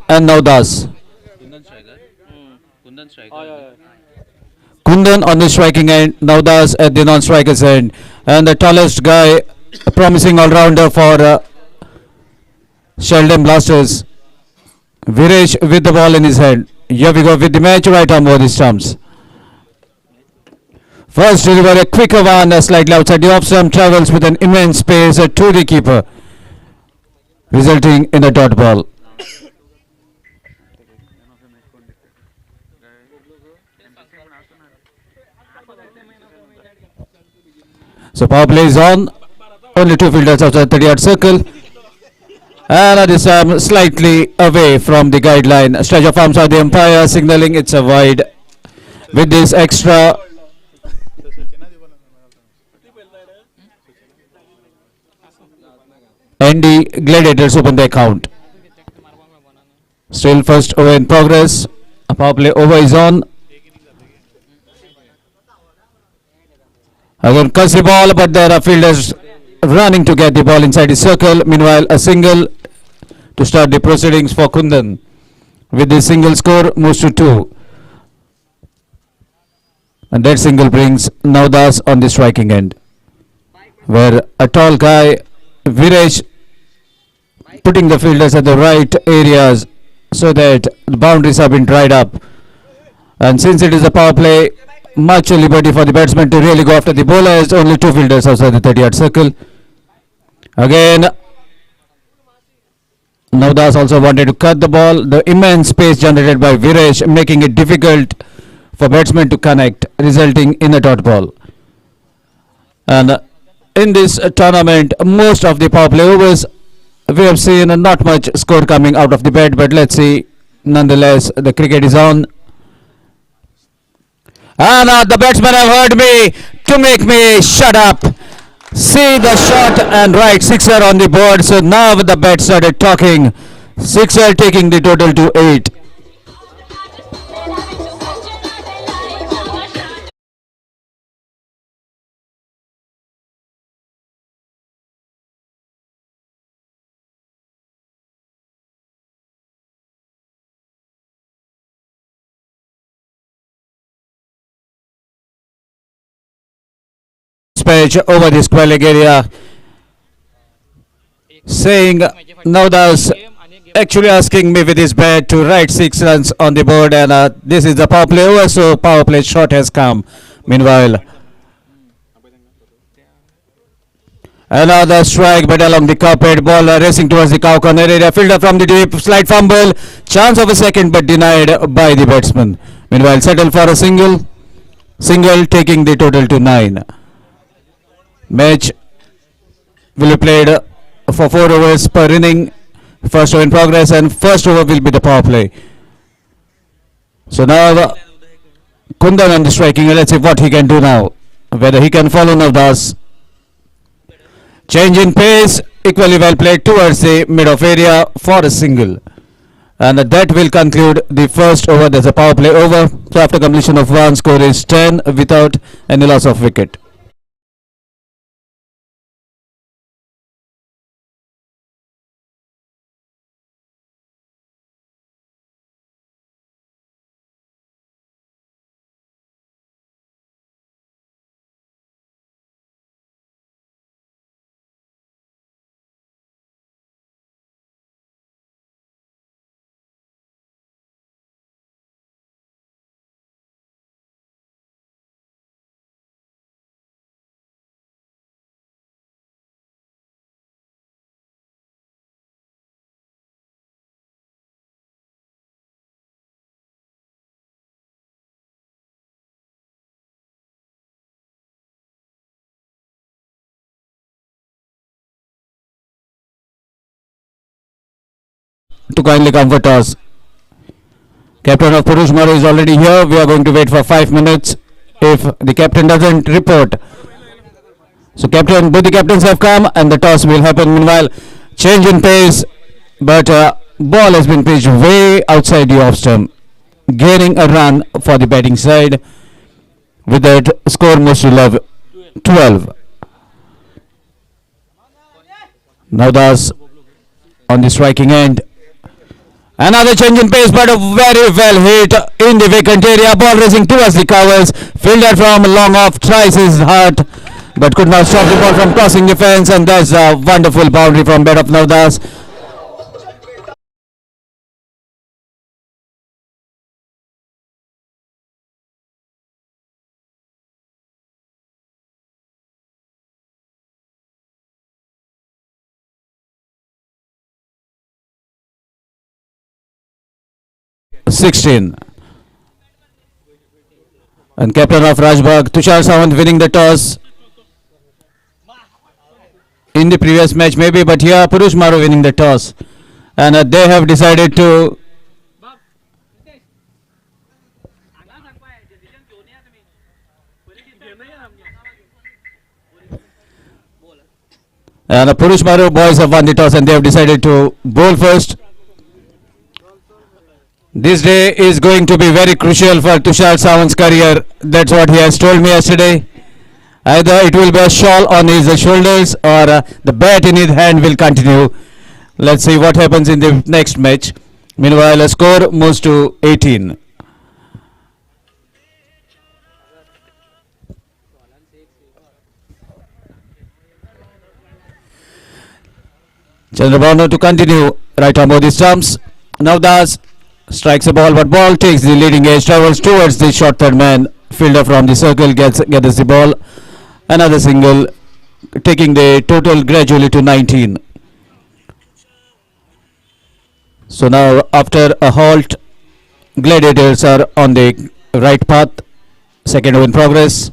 and Navdas. Kundan striker. Kundan striker. Aye, aye, Kundan on the striking end, Navdas at the non-striker's end, and the tallest guy, a promising all-rounder for Xeldem Blasters, Viresh with the ball in his hand. Here we go with the match right on both the stumps. First deliver a quicker one, slightly outside the off stump, travels with an immense pace to the keeper, resulting in a dot ball. So power play is on. Only two fielders outside the 30-yard circle. And at this time, slightly away from the guideline. Stretch of arms of the umpire signaling it's a wide. With this extra, Andy Gladiators open the account. Still first over in progress. A power play over is on. Again, cuts the ball, but there are fielders running to get the ball inside the circle. Meanwhile, a single to start the proceedings for Kundan. With the single score, moves to 2. And that single brings Navdas on the striking end, where a tall guy, Viresh, putting the fielders at the right areas so that the boundaries have been dried up. And since it is a power play, much liberty for the batsman to really go after the bowlers. Only two fielders outside the 30-yard circle. Again, Navdas also wanted to cut the ball. The immense space generated by Viresh making it difficult for batsmen to connect, resulting in a dot ball. And in this tournament, most of the power play overs, we have seen not much score coming out of the bat, but let's see. Nonetheless, the cricket is on. And the batsmen have heard me to make me shut up. See the shot and right sixer on the board. So now the bat started talking. Sixer taking the total to 8. Page over the square leg area, saying Navdas actually asking me with his bat to write 6 runs on the board, and this is the power play over, so power play shot has come. Meanwhile, another strike, but along the carpet, ball racing towards the cow corner area, fielder from the deep, slight fumble, chance of a second, but denied by the batsman. Meanwhile, settle for a single taking the total to 9. Match will be played for 4 overs per inning. First over in progress, and first over will be the power play. So now Kundan on the striking. Let's see what he can do now. Whether he can follow Navdas. Change in pace, equally well played towards the mid-off area for a single. And that will conclude the first over. There's a power play over. So after completion of one, score is 10 without any loss of wicket. To kindly comfort us. Captain of Purush Maro is already here. We are going to wait for 5 minutes if the captain doesn't report. So both the captains have come and the toss will happen. Meanwhile, change in pace, but ball has been pitched way outside the off stump, gaining a run for the batting side. With that, score moves to 12. Navdas on the striking end. Another change in pace, but a very well hit in the vacant area. Ball racing towards the covers. Fielder from long off tries his heart, but could not stop the ball from crossing the fence. And that's a wonderful boundary from bed of Navdas. (16) and captain of Rajbagh, Tushar Sawant, winning the toss in the previous match maybe, but here Purush Maru winning the toss, and they have decided to and Purush Maru boys have won the toss and they have decided to bowl first. This day is going to be very crucial for Tushar Sawant's career. That's what he has told me yesterday. Either it will be a shawl on his shoulders or the bat in his hand will continue. Let's see what happens in the next match. Meanwhile, a score moves to 18. Chandrabhanu to continue. Right arm body stumps. Navdas strikes a ball, but ball takes the leading edge, travels towards the short third man. Fielder from the circle gathers the ball. Another single, taking the total gradually to 19. So now, after a halt, Gladiators are on the right path. Second over in progress.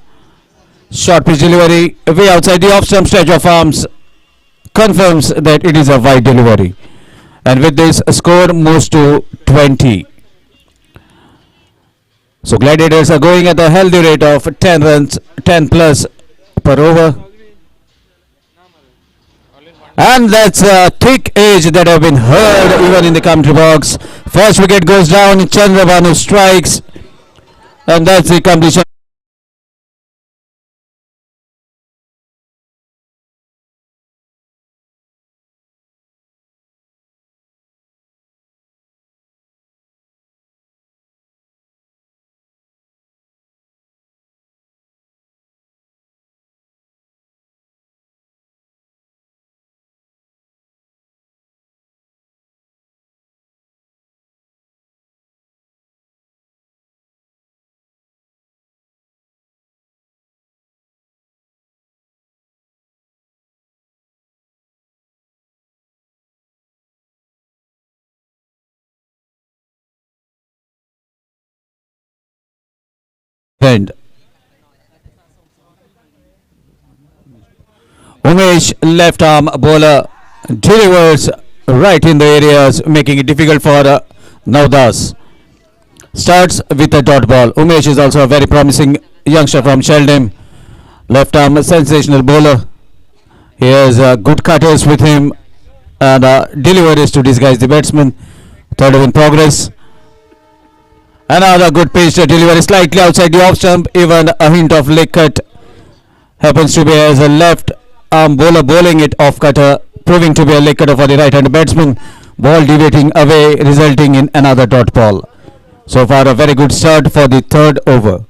Short pitch delivery, way outside the off-stump, stretch of arms confirms that it is a wide delivery. And with this, a score moves to 20. So Gladiators are going at a healthy rate of 10 runs, 10 plus per over. And that's a thick edge that have been heard even in the commentary box. First wicket goes down, Chandrabhanu strikes, and that's the completion. End. Umesh, left arm bowler, delivers right in the areas, making it difficult for Navdas. Starts with a dot ball. Umesh is also a very promising youngster from Xeldem. Left arm sensational bowler. He has good cutters with him and deliveries to disguise the batsman. Third over in progress. Another good pitch delivery slightly outside the off stump. Even a hint of leg cut happens to be as a left arm bowler bowling it off cutter, proving to be a leg cutter for the right hand batsman. Ball deviating away, resulting in another dot ball. So far, a very good start for the third over.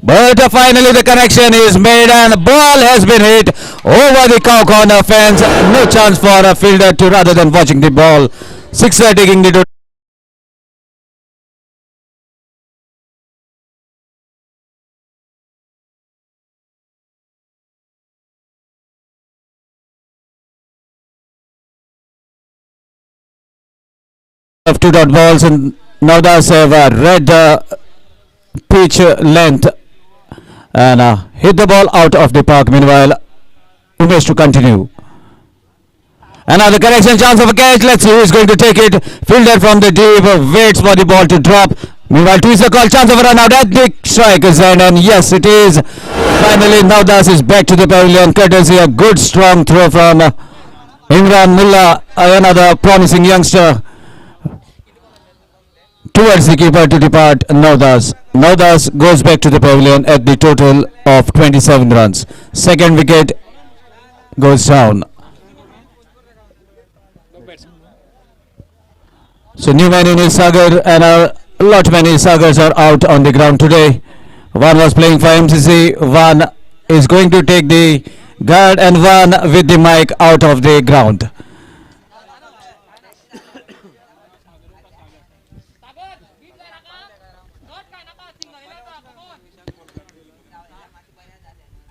But finally the connection is made and the ball has been hit over the cow corner fence. No chance for a fielder to rather than watching the ball. Sixer taking the of two dot balls, and Navdas have read pitch length and hit the ball out of the park. Meanwhile, Umesh to continue. Another correction, chance of a catch. Let's see who is going to take it. Fielder from the deep waits for the ball to drop. Meanwhile, two is a call, chance of a run out at the striker's end, and yes, it is. Finally, Navdas is back to the pavilion, courtesy a good strong throw from Imran Mullah, another promising youngster, towards the keeper to depart Navdas. Navdas goes back to the pavilion at the total of 27 runs. Second wicket goes down. So new man in is Sagar, and a lot many Sagars are out on the ground today. One was playing for MCC, one is going to take the guard, and one with the mic out of the ground.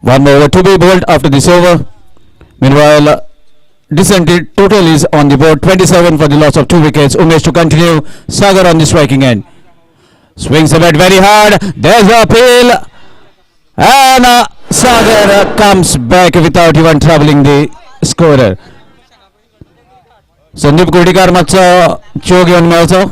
One more over to be bowled after this over. Meanwhile, descended total is on the board 27 for the loss of 2 wickets. Umesh to continue. Sagar on the striking end. Swings the bat very hard. There's a appeal. And Sagar comes back without even troubling the scorer. Sandeep Kurdikar मातसो चो घेवन मेळचो.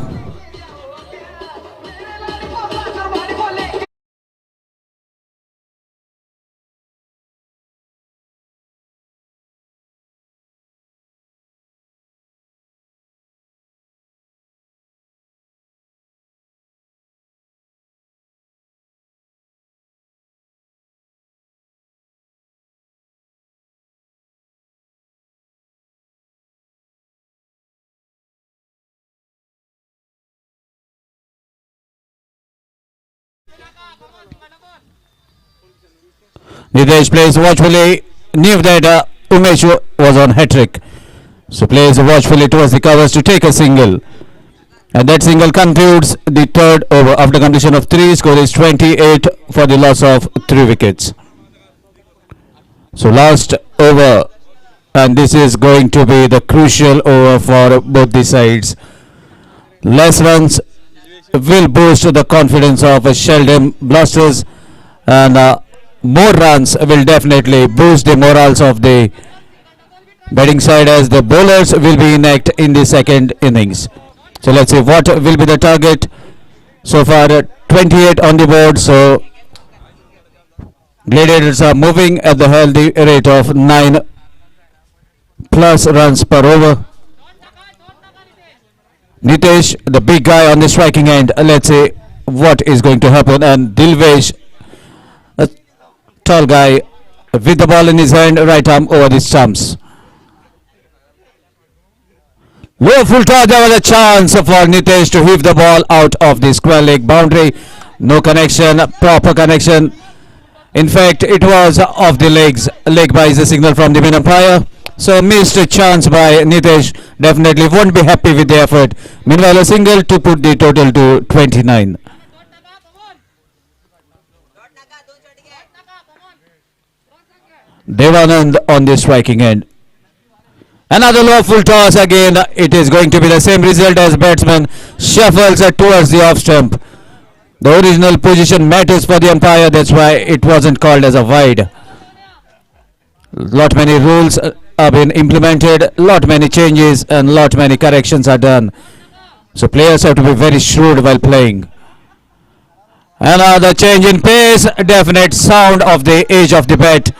Nitesh plays watchfully, knew that Umesh was on hat-trick. So plays watchfully towards the covers to take a single. And that single concludes the third over. After completion of 3, score is 28 for the loss of 3 wickets. So last over, and this is going to be the crucial over for both the sides. Less runs will boost the confidence of Xeldem Blasters, and more runs will definitely boost the morals of the batting side, as the bowlers will be inact in the second innings. So let's see what will be the target. So far 28 on the board, so Gladiators are moving at the healthy rate of 9 plus runs per over. Nitesh, the big guy on the striking end, let's see what is going to happen, and Dilvesh, a tall guy with the ball in his hand, right arm over the stumps. Low full toss, there was a chance for Nitesh to heave the ball out of the square leg boundary. No connection, proper connection. In fact, it was off the leg by the signal from the main umpire. So missed a chance by Nitesh. Definitely won't be happy with the effort. Meanwhile, a single to put the total to 29. Devanand on the striking end. Another low full toss again. It is going to be the same result as batsman shuffles towards the off stump. The original position matters for the umpire. That's why it wasn't called as a wide. Lot many rules have been implemented. Lot many changes and lot many corrections are done. So players have to be very shrewd while playing. Another change in pace. Definite sound of the edge of the bat.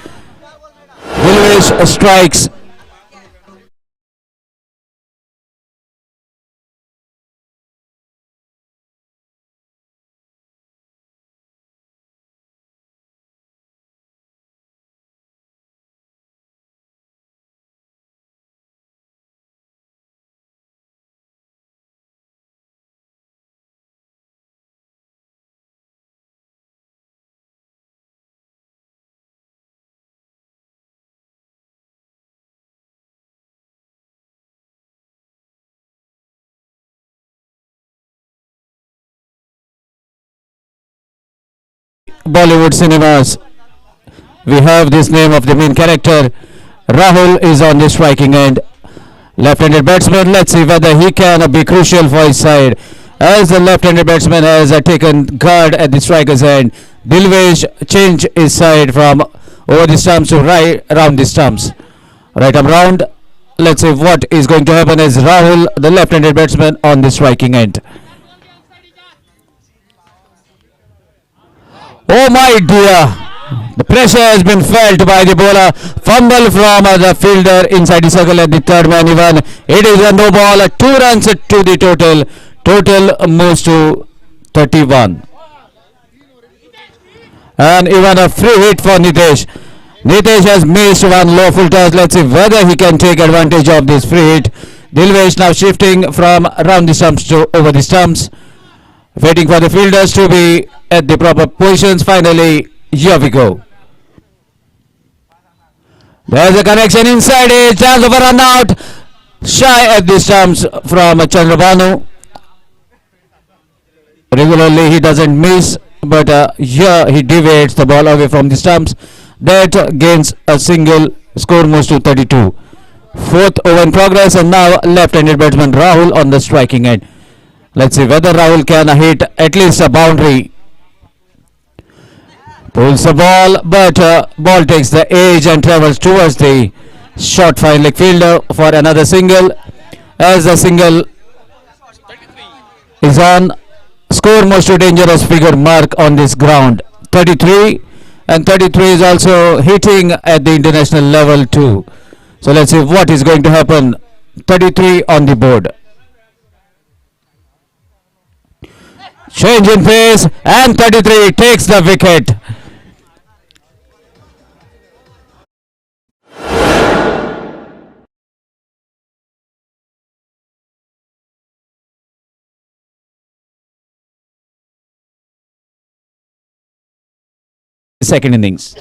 Dilvesh strikes. Bollywood cinemas, we have this name of the main character. Rahul is on the striking end. Left-handed batsman. Let's see whether he can be crucial for his side, as the left-handed batsman has taken guard at the striker's end. Dilvesh change his side from over the stumps to right around the stumps. Right arm round. Let's see what is going to happen as Rahul, the left-handed batsman, on the striking end. Oh my dear, the pressure has been felt by the bowler. Fumble from the fielder inside the circle at the third man even. It is a no ball, 2 runs to the total. Total moves to 31. And even a free hit for Nitesh. Nitesh has missed one low full toss. Let's see whether he can take advantage of this free hit. Dilvesh now shifting from around the stumps to over the stumps, waiting for the fielders to be at the proper positions. Finally, here we go. There's a connection inside it, chance of a run out, shy at the stumps from Chandrabanu. Regularly he doesn't miss, but here he deviates the ball away from the stumps. That gains a single, score moves to 32. Fourth over in progress, and now left-handed batsman Rahul on the striking end. Let's see whether Rahul can hit at least a boundary. Pulls the ball, but ball takes the edge and travels towards the short fine leg fielder for another single. As the single is on, score moves to dangerous figure mark on this ground. 33, and 33 is also hitting at the international level too. So let's see what is going to happen. 33 on the board. Change in pace, and 33 takes the wicket. Second innings.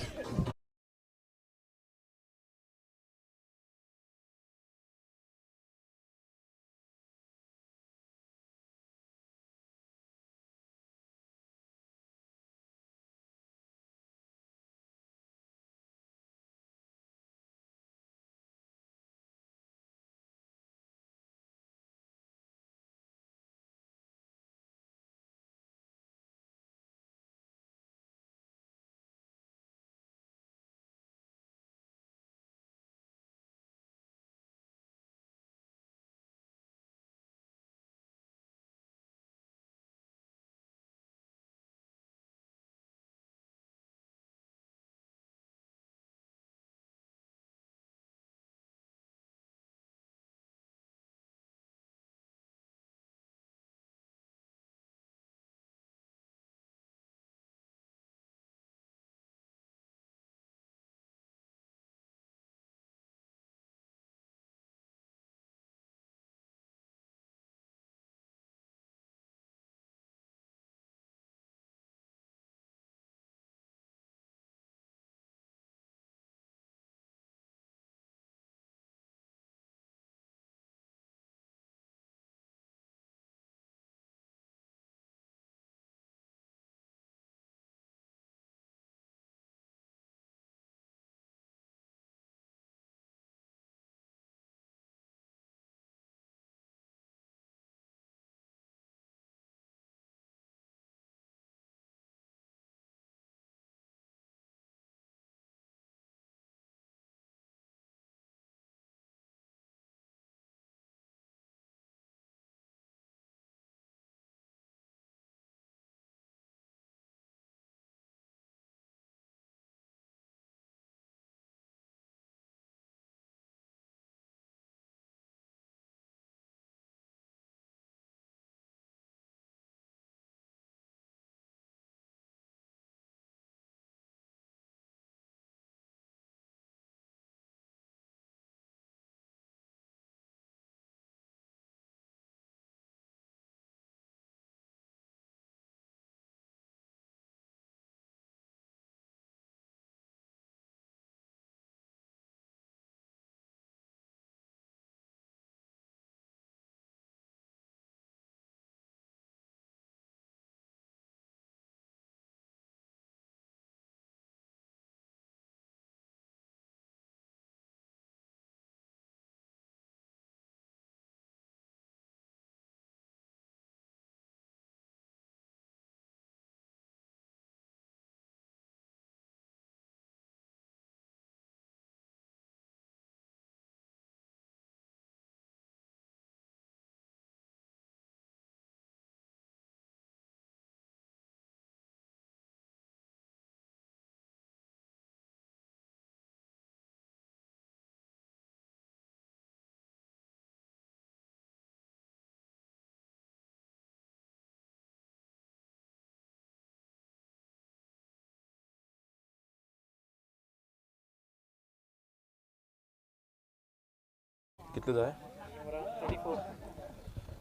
कितले जाय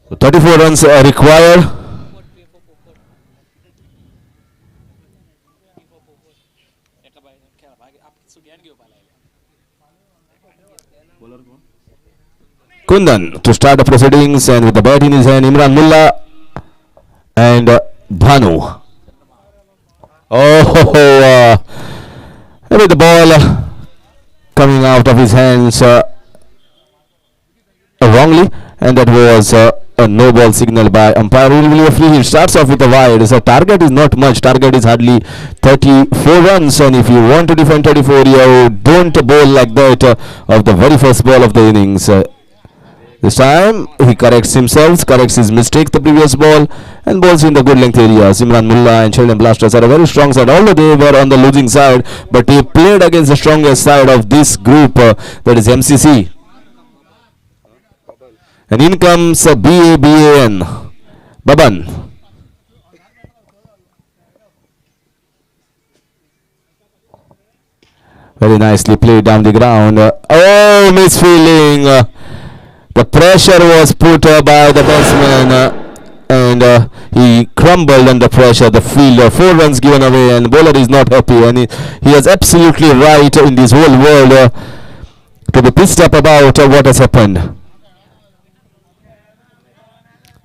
So 34 runs are required. Kundan to start the proceedings, and with the bat in his hand, Imran Mullah and Bhanu. With the ball coming out of his hands wrongly, and that was a no ball signal by umpire. Will be a free hit. Starts off with a wide. So target is not much. Target is hardly 34 runs, and if you want to defend 34, you don't bowl like that of the very first ball of the innings. This time he corrects himself, corrects his mistake the previous ball, and bowls in the good length areas. Imran Mullah and Xeldem Blasters are a very strong side, although they were on the losing side, but they played against the strongest side of this group, that is MCC. And in comes BABAN, Baban. Very nicely played down the ground. Misfeeling. The pressure was put by the batsman, and he crumbled under pressure. The fielder, 4 runs given away, and bowler is not happy. And he is absolutely right in this whole world to be pissed up about what has happened.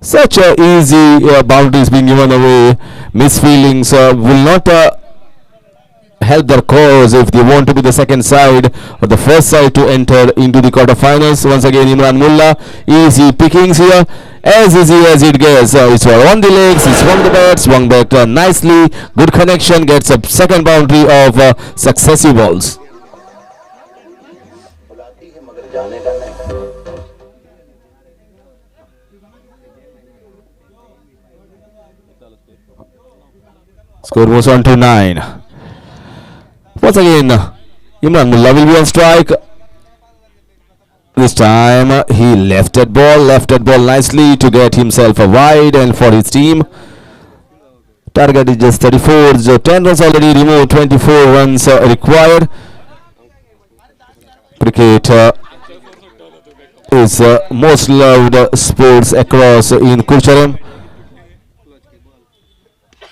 Such easy boundaries being given away. Misfeelings will not help their cause if they want to be the second side or the first side to enter into the quarterfinals. Once again, Imran Mullah, easy pickings here, as easy as it gets. It's on the legs, he swung the bat, swung back nicely, good connection, gets a second boundary of successive balls. Score moves on to 9. Once again, Imran Mullah will be on strike. This time he left that ball nicely to get himself a wide and for his team. Target is just 34, so 10 runs already removed, 24 runs required. Cricket is most loved sports across in Kurcharam.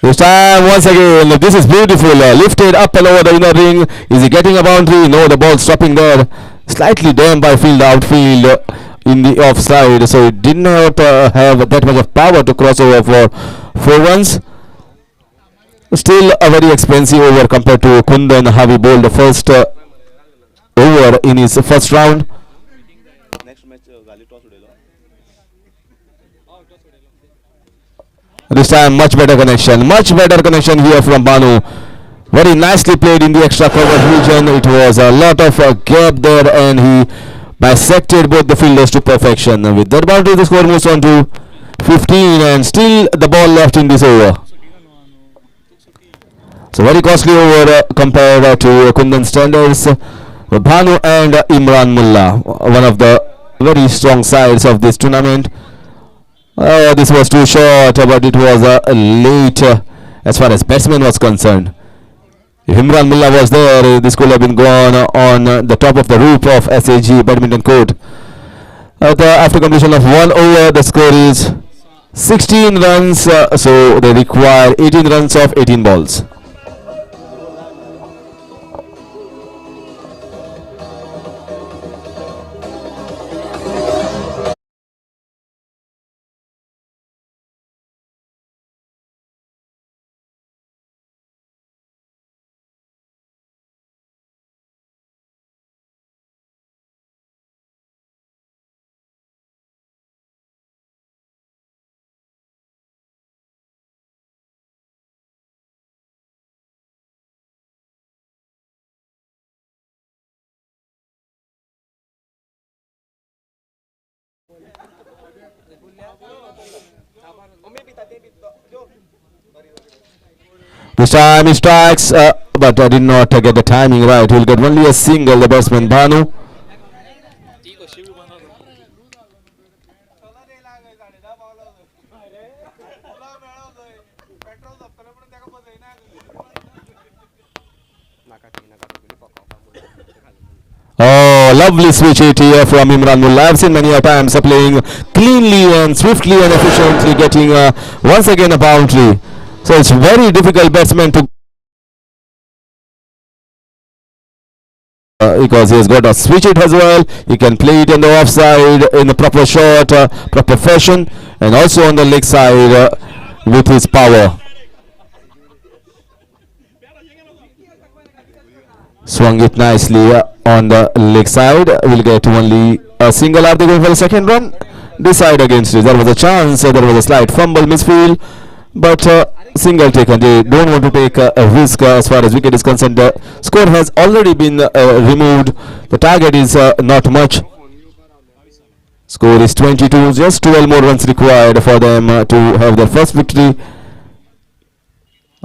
This time, once again, this is beautiful. Lifted up and over the inner ring. Is he getting a boundary? No, the ball stopping there. Slightly dammed by field outfield in the offside. So it did not have that much of power to cross over for 4 runs. Still a very expensive over compared to Kundan, how he bowled the first over in his first round. This time much better connection here from Bhanu. Very nicely played in the extra cover region. It was a lot of gap there, and he bisected both the fielders to perfection. With that boundary, the score moves on to 15, and still the ball left in this over. So very costly over compared to Kundan standards. Bhanu and Imran Mullah, one of the very strong sides of this tournament. This was too short, but it was late as far as batsman was concerned. If Imran Mullah was there, this could have been gone on the top of the roof of SAG badminton court. After completion of 1 over, the score is 16 runs, so they require 18 runs of 18 balls. This time he strikes, but I did not get the timing right. He will get only a single, the batsman Bhanu. Oh, lovely switch hit here from Imran Mullah. I've seen many a times playing cleanly and swiftly and efficiently, getting once again a boundary. So it's very difficult batsman to because he has got a switch it as well. He can play it on the offside in the proper shot, proper fashion, and also on the leg side with his power. Swung it nicely on the leg side. Will get only a single. Are they going for the second run? Decide against it. There was a chance. There was a slight fumble, misfield, but single taken. They don't want to take a risk as far as wicket is concerned. The score has already been removed. The target is not much. Score is 22. Just 12 more runs required for them to have their first victory.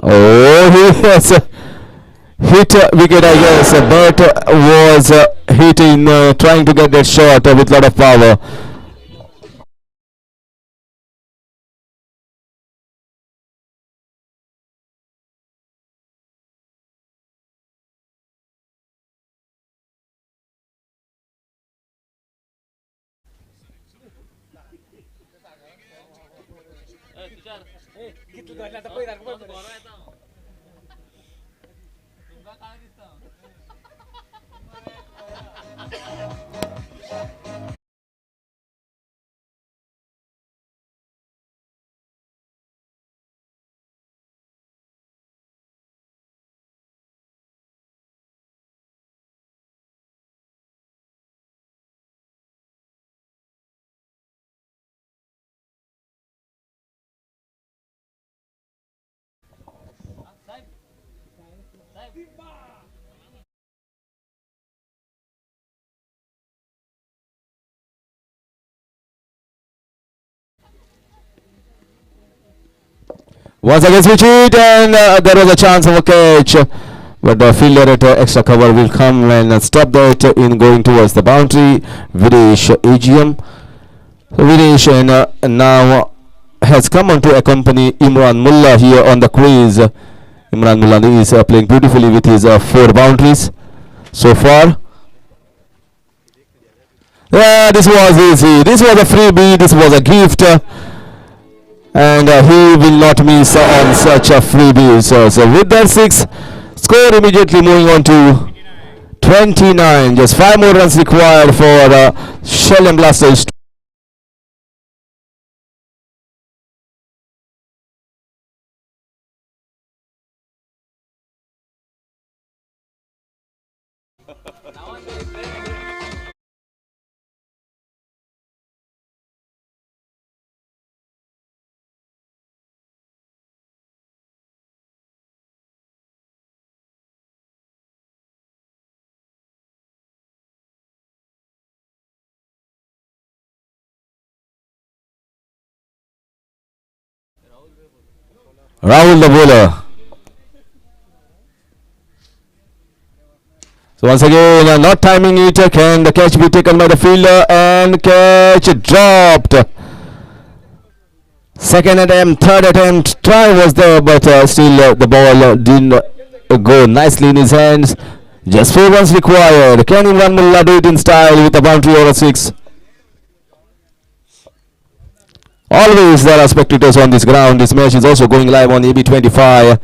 Oh, he has hit wicket, I guess, but was hit in trying to get that shot with lot of power. Once again switch it, and there was a chance of a catch, but the fielder at extra cover will come and stop that in going towards the boundary. Videsh AGM. Videsh now has come on to accompany Imran Mullah here on the crease. Imran Mullah is playing beautifully with his 4 boundaries so far. Yeah, this was easy. This was a freebie. This was a gift. And he will not miss on such a freebie. So with that 6, score immediately moving on to 29. Just 5 more runs required for Xeldem Blasters. Rahul the bowler. So once again, not timing it. Can the catch be taken by the fielder? And catch dropped. Second attempt, third attempt, try was there, but still the ball didn't go nicely in his hands. Just 4 runs required. Can Imran Mullah do it in style with a boundary over 6? Always there are spectators on this ground. This match is also going live on AB25.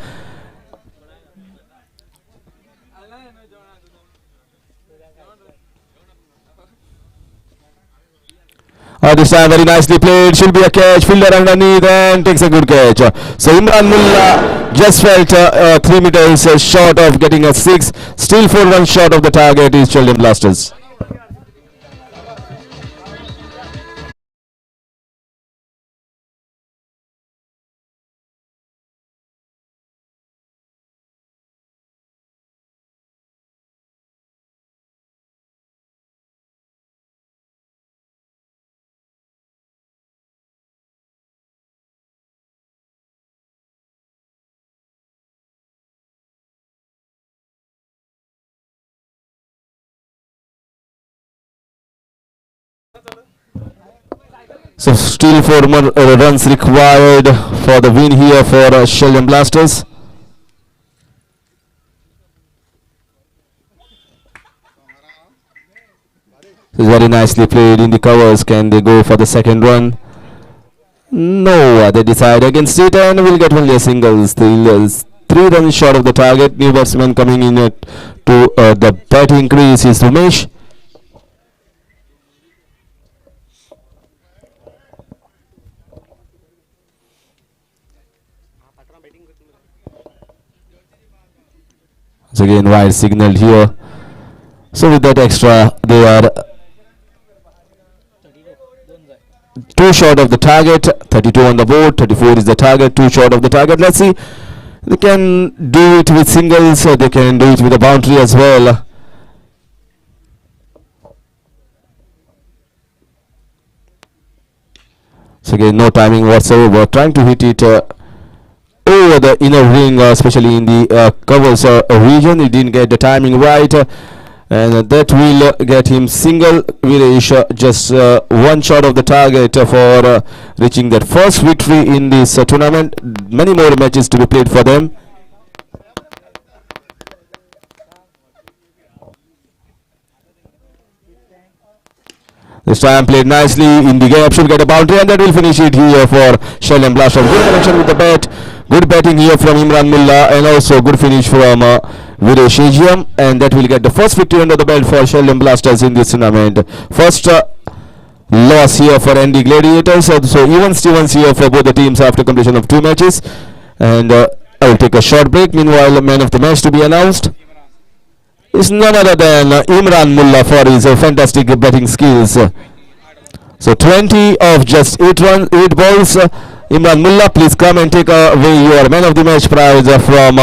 This time very nicely played. Should be a catch. Fielder underneath and takes a good catch. So Imran Mullah just felt 3 meters short of getting a 6. Still 4 runs short of the target is Xeldem Blasters. So still 4 more runs required for the win here for Xeldem Blasters. It's very nicely played in the covers. Can they go for the second run? No, they decide against it and will get only a single. Still 3 runs short of the target. New batsman coming in to the batting crease is Umesh. Once again wide signaled here. So with that extra, they are 2 short of the target. 32 on the board, 34 is the target, 2 short of the target. Let's see, they can do it with singles, or they can do it with a boundary as well. So again, no timing whatsoever, trying to hit it over the inner ring, especially in the covers region. He didn't get the timing right, and that will get him single. Viresh just 1 shot of the target for reaching that first victory in this tournament. Many more matches to be played for them. This time played nicely in the gap, should get a boundary, and that will finish it here for Xeldem Blasters. Good connection with the bat, good batting here from Imran Mullah, and also good finish from Viresh Agiam, and that will get the first victory under the belt for Xeldem Blasters in this tournament. First loss here for ND Gladiators, so even Stevens here for both the teams after completion of 2 matches. And I will take a short break. Meanwhile, man of the match to be announced is none other than Imran Mullah for his fantastic batting skills. So 20 of just 8 balls. Imran Mullah, please come and take away your man of the match prize from